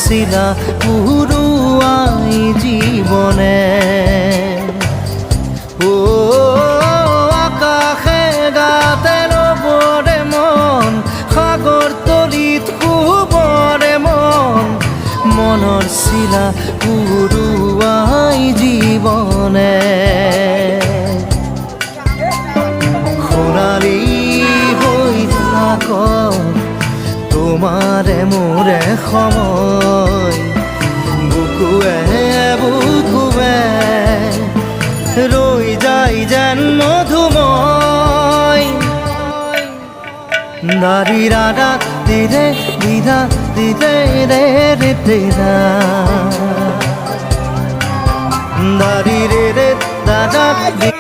শিলা পুরুয়াই জীবনে ও আকাশে গাতে রবরে মন সাগর তলিত শুবরে মন মনৰ শিলা পুরুয়াই জীবনে সোণালী হৈ থাক তোমাৰে মোৰে সময় বুকুৱে বুকুৱে ৰৈ যায় যেন মধুময় দাৰি ৰাধা দিৰে দিধা দিৰে ৰে ৰে তেৰা দাৰি ৰে ৰে দাদা